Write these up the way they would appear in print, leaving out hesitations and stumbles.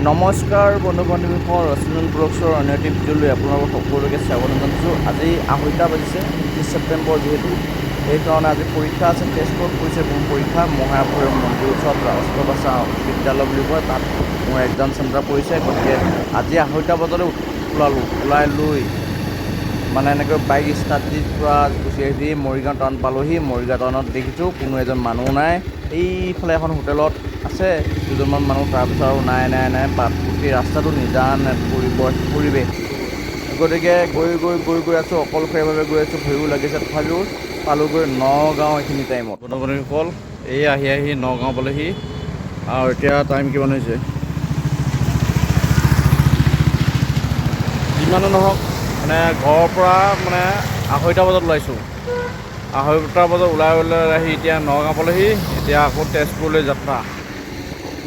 নমস্কাৰ বন্ধু বান্ধৱীসকল, ৰচনল ব্লগছৰ অন্য এটি ভিডিঅ'লৈ আপোনালোকক সকলোকে স্বাগতম জনাইছোঁ। আজি 2:30 বাজিছে, 29 ছেপ্টেম্বৰ যিহেতু, সেইকাৰণে আজি পৰীক্ষা আছে। তেজপুৰত পৰিছে বহু পৰীক্ষা। মহাভৈৰৱ মন্দিৰ ওচৰত ৰাষ্ট্ৰভাষা বিদ্যালয় বুলি কয়, তাত মোৰ এক্সাম চেণ্টাৰ পৰিছে। গতিকে আজি 2:30 বজালৈ ওলাই লৈ মানে এনেকৈ বাইক ষ্টাৰ্ট দি পূৰা গুচি আহি মৰিগাঁও টাউন পালোহি। মৰিগাঁও টাউনত দেখিছোঁ কোনো এজন মানুহ নাই। এইফালে এখন হোটেলত আছে দুজনমান মানুহ, তাৰপিছত আৰু নাই। গোটেই ৰাস্তাটো নিজান পৰিৱেশ। গতিকে গৈ আছোঁ, অকলশৰীয়াভাৱে গৈ আছোঁ, ভয়ো লাগিছে। তথাপিও পালোগৈ নগাঁও এইখিনি টাইমত। বন্ধুসকল, এই আহি নগাঁও পালেহি। আৰু এতিয়া টাইম কিমান হৈছে, যিমানো নহওক মানে ঘৰৰ পৰা মানে 2:30 বজাত ওলাইছোঁ। 2:30 বজাত ওলাই আহি এতিয়া নগাঁও পালেহি। এতিয়া আকৌ তেজপুৰলৈ যাত্ৰা।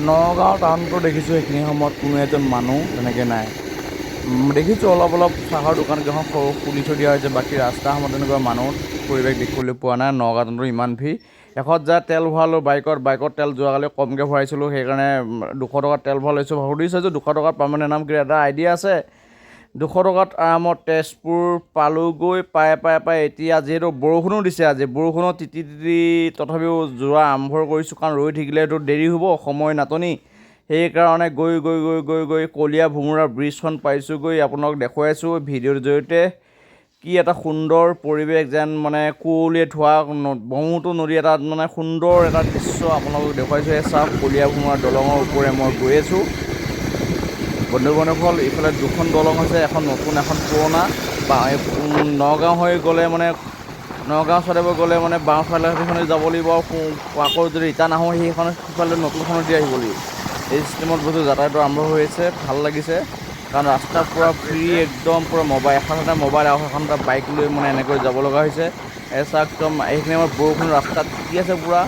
নগাঁও টাউনটো দেখিছোঁ সেইখিনি সময়ত কোনো এজন মানুহ তেনেকৈ নাই। দেখিছোঁ অলপ চাহৰ দোকানকেইখন সৰু খুলি থৈ দিয়া হৈছে, বাকী ৰাস্তাসমূহত তেনেকুৱা মানুহ পৰিৱেশ দেখিবলৈ পোৱা নাই। নগাঁও টাউনটো ইমান ভিৰ। এশত যায় তেল ভৰালোঁ বাইকত তেল যোৱাকালি কমকৈ ভৰাইছিলোঁ, সেইকাৰণে 200 টকাত তেল ভৰাই লৈছোঁ। সুধি চাইছোঁ 200 টকাত পাৰ্মানেণ্ট নাম কি এটা আইডিয়া আছে। 200 টকাত আৰামত তেজপুৰ পালোগৈ। পাই এতিয়া যিহেতু বৰষুণো দিছে, আজি বৰষুণত তিতি তথাপিও যোৱা আৰম্ভ কৰিছোঁ, কাৰণ ৰৈ থাকিলেতো দেৰি হ'ব, সময় নাটনি। সেইকাৰণে গৈ কলীয়া ভোমোৰা ব্ৰিজখন পাইছোঁগৈ। আপোনালোকক দেখুৱাইছোঁ ভিডিঅ'ৰ জৰিয়তে। কি এটা সুন্দৰ পৰিৱেশ, যেন মানে কুঁৱলীয়ে ধোৱা ব্ৰহ্মপুত্ৰ নদী এটাত মানে সুন্দৰ এটা দৃশ্য আপোনালোকক দেখুৱাইছোঁ। এই চাওক, কলীয়া ভোমোৰা দলঙৰ ওপৰে মই গৈ আছোঁ। বন্ধুসকল, ইফালে দুখন দলং আছে, এখন নতুন এখন পুৰণা। নগাঁও হৈ গ'লে মানে নগাঁও চাইডে গ'লে মানে বাওঁফালে সেইখনে যাব লাগিব। আকৌ যদি ৰিটাৰ্ণ আহোঁ সেইখন সিফালে নতুনখনত দি আহিব লাগিব। এই চিষ্টেমত বস্তু যাতায়াতো আৰম্ভ হৈ আছে, ভাল লাগিছে। কাৰণ ৰাস্তা পূৰা ফ্ৰী, একদম পূৰা এখন এটা মোবাইল আৰু এখন এটা বাইক লৈ মানে এনেকৈ যাব লগা হৈছে। একদম এইখিনি আমাৰ বৰষুণ ৰাস্তাত তিতি আছে পূৰা।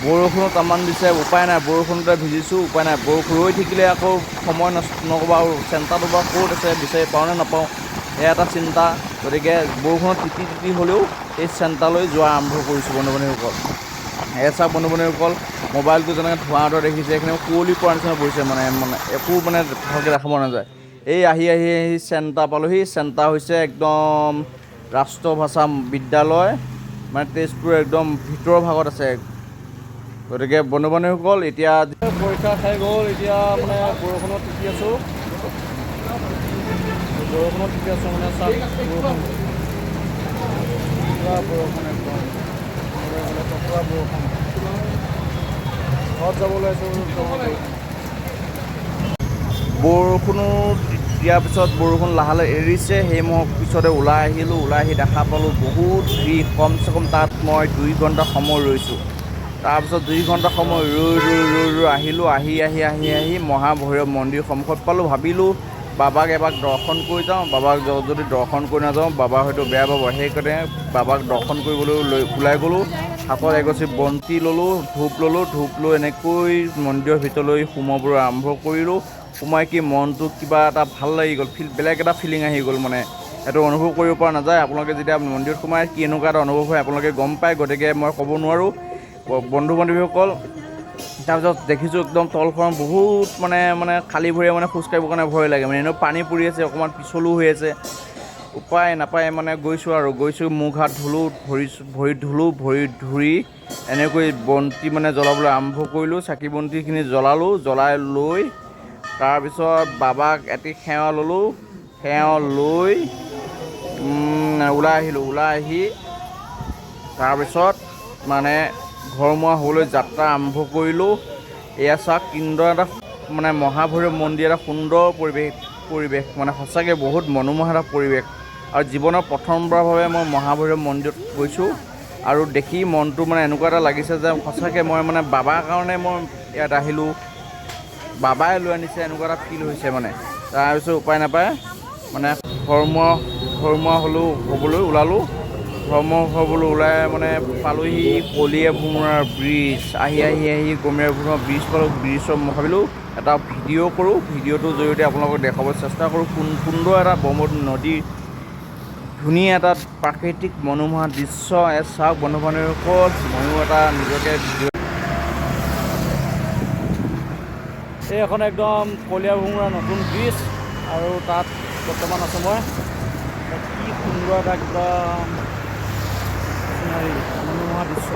বৰষুণো তামান দিছে, উপায় নাই, বৰষুণতে ভিজিছোঁ, উপায় নাই। বৰষুণ ৰৈ থাকিলে আকৌ সময় নষ্ট নক'বা। আৰু চেণ্টাৰটো বা ক'ত আছে, বিচাৰি পাওঁ নে নাপাওঁ, এয়া এটা চিন্তা। গতিকে বৰষুণত তিতি হ'লেও এই চেণ্টাৰলৈ যোৱা আৰম্ভ কৰিছোঁ বন্ধু-বান্ধৱীসকল। চাওক বন্ধু-বান্ধৱীসকল, মোবাইলটো যেনেকৈ ধোঁৱা দেখিছে, এইখিনি কুঁৱলী পৰা নিচিনা পৰিছে, মানে একো মানে ভালকৈ দেখাব নাযায়। এই আহি চেণ্টাৰ পালোহি। চেণ্টাৰ হৈছে একদম ৰাষ্ট্ৰভাষা বিদ্যালয়, মানে তেজপুৰ একদম ভিতৰৰ ভাগত আছে। গতিকে বন্ধু-বান্ধৱীসকল, এতিয়া পৰীক্ষা খাই গ'ল। এতিয়া মানে বৰষুণত তিতি আছোঁ মানে চাওক, বৰষুণ একদম বৰষুণ। ঘৰত যাব ওলাইছোঁ। বৰষুণো দিয়াৰ পিছত বৰষুণ লাহে এৰিছে। সেই মই পিছতে ওলাই আহি দেখা পালোঁ বহুত ভিৰ। কমচে কম তাত মই 2 ঘণ্টা সময় ৰৈছোঁ। তাৰপিছত 2 ঘণ্টা সময় ৰৈ আহিলোঁ। আহি মহাভৈৰৱ মন্দিৰ সন্মুখত পালোঁ। ভাবিলোঁ বাবাক এবাৰ দৰ্শন কৰি যাওঁ। বাবাক যদি দৰ্শন কৰি নাযাওঁ, বাবা হয়তো বেয়া পাব। সেইকাৰণে বাবাক দৰ্শন কৰিবলৈ ওলাই গ'লোঁ। হাতত এগছি বন্তি ল'লোঁ, ধূপ লৈ এনেকৈ মন্দিৰৰ ভিতৰলৈ সোমাবলৈ আৰম্ভ কৰিলোঁ। সোমাই কি মনটো কিবা এটা ভাল লাগি গ'ল, বেলেগ এটা ফিলিং আহি গ'ল। মানে সেইটো অনুভৱ কৰিব পৰা নাযায়। আপোনালোকে যেতিয়া মন্দিৰত সোমাই কি এনেকুৱা এটা অনুভৱ হয়, আপোনালোকে গম পায়। গতিকে মই ক'ব নোৱাৰোঁ বন্ধু-বান্ধৱীসকল। তাৰপিছত দেখিছোঁ একদম তলখন বহুত মানে খালী ভৰিৰে মানে খোজকাঢ়িবৰ কাৰণে ভয় লাগে। মানে এনেও পানী পৰি আছে, অকণমান পিছলো হৈ আছে। উপায় নাপায় মানে গৈছোঁ, মুখ হাত ধুলোঁ, ভৰিত ধুই এনেকৈ বন্তি মানে জ্বলাবলৈ আৰম্ভ কৰিলোঁ। চাকি বন্তিখিনি জ্বলাই লৈ তাৰপিছত বাবাক এটি সেৱা ল'লোঁ। সেৱা লৈ ওলাই আহি তাৰপিছত মানে ঘৰমুৱা হ'বলৈ যাত্ৰা আৰম্ভ কৰিলোঁ। এয়া চাওক, কিন্দৰ এটা মানে মহাভৈৰৱ মন্দিৰ, এটা সুন্দৰ পৰিৱেশ মানে সঁচাকৈ বহুত মনোমোহা এটা পৰিৱেশ। আৰু জীৱনৰ প্ৰথমবাৰৰ বাবে মই মহাভৈৰৱ মন্দিৰত গৈছোঁ। আৰু দেখি মনটো মানে এনেকুৱা এটা লাগিছে যে সঁচাকৈ মই মানে বাবাৰ কাৰণে মই ইয়াত আহিলোঁ, বাবাই লৈ আনিছে, এনেকুৱা এটা ফিল হৈছে মানে। তাৰপিছত উপায় নাপায় মানে ঘৰমুৱা হ'বলৈ ওলালোঁ। ওলাই মানে পালোঁহি কলীয়া ভোমোৰাৰ ব্ৰিজ। আহি কলীয়া ভোমোৰা ব্ৰিজ পালোঁ। ব্ৰিজত মই ভাবিলোঁ এটা ভিডিঅ' কৰোঁ। ভিডিঅ'টোৰ জৰিয়তে আপোনালোকক দেখাবলৈ চেষ্টা কৰোঁ সুন্দৰ এটা ব্ৰহ্মপুত্ৰ নদীৰ ধুনীয়া এটা প্ৰাকৃতিক মনোমোহা দৃশ্য। চাওক বন্ধু-বান্ধৱীসকল, ময়ো এটা নিজকে এই এখন একদম কলীয়া ভোমোৰা নতুন ব্ৰিজ আৰু তাত বৰ্তমান আছোঁ মই। কি সুন্দৰ এটা একদম চিনাৰী, মনোমোহা দৃশ্য।